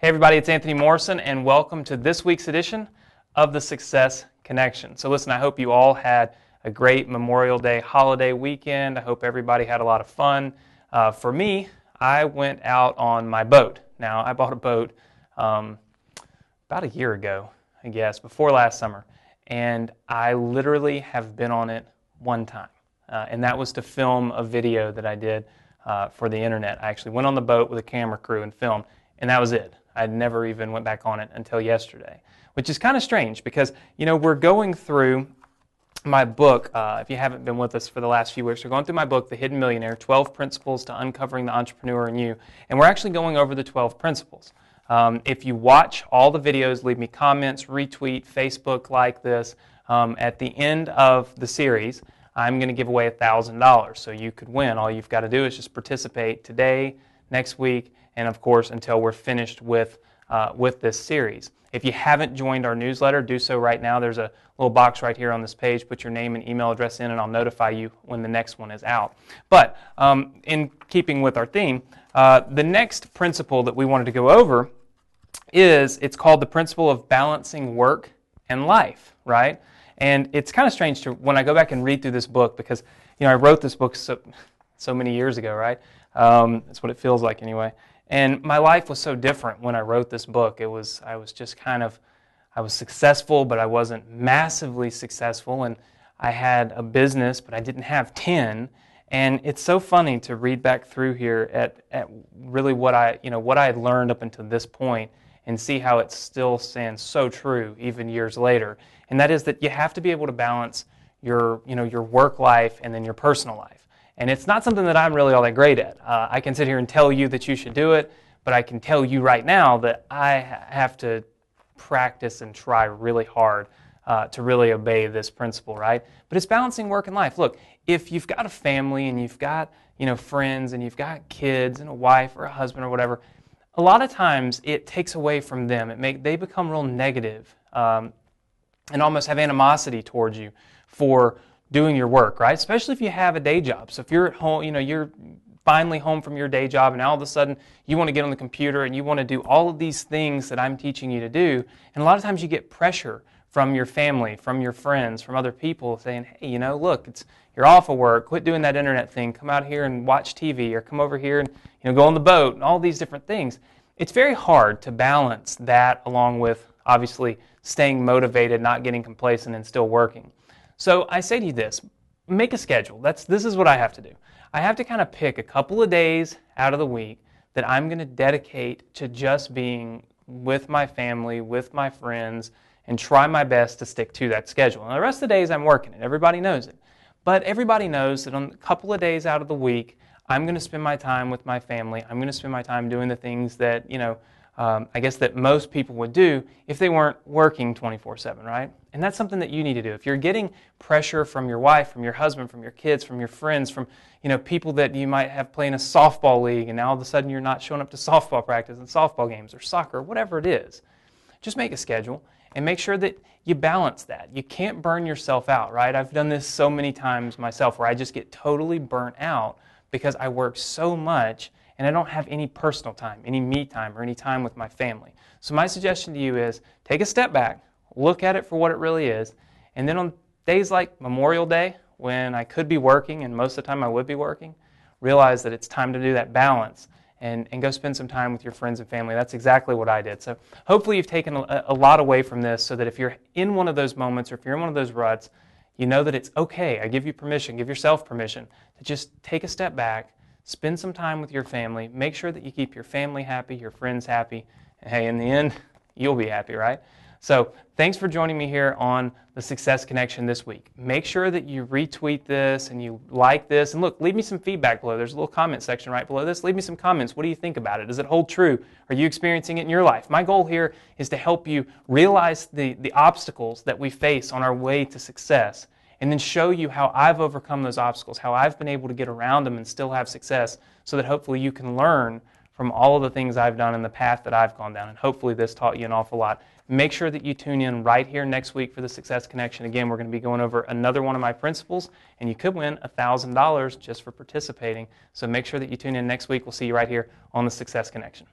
Hey everybody, it's Anthony Morrison, and welcome to this week's edition of the Success Connection. So listen, I hope you all had a great Memorial Day holiday weekend. I hope everybody had a lot of fun. For me, I went out on my boat. Now, I bought a boat about a year ago, I guess, before last summer, and I literally have been on it one time, and that was to film a video that I did for the internet. I actually went on the boat with a camera crew and filmed, and that was it. I never even went back on it until yesterday, which is kind of strange because, you know, we're going through my book. If you haven't been with us for the last few weeks, we're going through my book, The Hidden Millionaire, 12 Principles to Uncovering the Entrepreneur in You, and we're actually going over the 12 principles. If you watch all the videos, leave me comments, retweet, Facebook like this, at the end of the series, I'm going to give away $1,000, so you could win. All you've got to do is just participate today, next week, and of course until we're finished with this series. If you haven't joined our newsletter, do so right now. There's a little box right here on this page. Put your name and email address in, and I'll notify you when the next one is out. But in keeping with our theme, the next principle that we wanted to go over it's called the principle of balancing work and life, right? And it's kind of strange when I go back and read through this book because, you know, I wrote this book so many years ago, right? That's what it feels like anyway. And my life was so different when I wrote this book. I was successful, but I wasn't massively successful, and I had a business, but I didn't have 10. And it's so funny to read back through here at really what I had learned up until this point and see how it still stands so true even years later. And that is that you have to be able to balance your work life and then your personal life. And it's not something that I'm really all that great at. I can sit here and tell you that you should do it, but I can tell you right now that I have to practice and try really hard to really obey this principle, right? But it's balancing work and life. Look, if you've got a family and you've got, friends and you've got kids and a wife or a husband or whatever, a lot of times it takes away from them. They become real negative and almost have animosity towards you for doing your work, right? Especially if you have a day job. So if you're at home, you're finally home from your day job and all of a sudden you want to get on the computer and you want to do all of these things that I'm teaching you to do. And a lot of times you get pressure from your family, from your friends, from other people saying, hey, look, you're off of work, quit doing that internet thing, come out here and watch TV, or come over here and go on the boat, and all these different things. It's very hard to balance that along with obviously staying motivated, not getting complacent, and still working. So I say to you this, make a schedule. This is what I have to do. I have to kind of pick a couple of days out of the week that I'm going to dedicate to just being with my family, with my friends, and try my best to stick to that schedule. And the rest of the days I'm working it. Everybody knows it. But everybody knows that on a couple of days out of the week, I'm going to spend my time with my family. I'm going to spend my time doing the things that, I guess that most people would do if they weren't working 24/7, right? And that's something that you need to do. If you're getting pressure from your wife, from your husband, from your kids, from your friends, from people that you might have playing a softball league, and now all of a sudden you're not showing up to softball practice and softball games or soccer, whatever it is, just make a schedule and make sure that you balance that. You can't burn yourself out, right? I've done this so many times myself where I just get totally burnt out because I work so much and I don't have any personal time, any me time, or any time with my family. So my suggestion to you is take a step back, look at it for what it really is, and then on days like Memorial Day, when I could be working, and most of the time I would be working, realize that it's time to do that balance and go spend some time with your friends and family. That's exactly what I did. So hopefully you've taken a lot away from this so that if you're in one of those moments or if you're in one of those ruts, you know that it's okay. I give you permission, give yourself permission to just take a step back, spend some time with your family, make sure that you keep your family happy, your friends happy, and hey, in the end, you'll be happy, right? So thanks for joining me here on the Success Connection this week. Make sure that you retweet this and you like this. And look, leave me some feedback below. There's a little comment section right below this. Leave me some comments. What do you think about it? Does it hold true? Are you experiencing it in your life? My goal here is to help you realize the obstacles that we face on our way to success and then show you how I've overcome those obstacles, how I've been able to get around them and still have success so that hopefully you can learn from all of the things I've done and the path that I've gone down. And hopefully this taught you an awful lot. Make sure that you tune in right here next week for the Success Connection. Again, we're going to be going over another one of my principles, and you could win $1,000 just for participating. So make sure that you tune in next week. We'll see you right here on the Success Connection.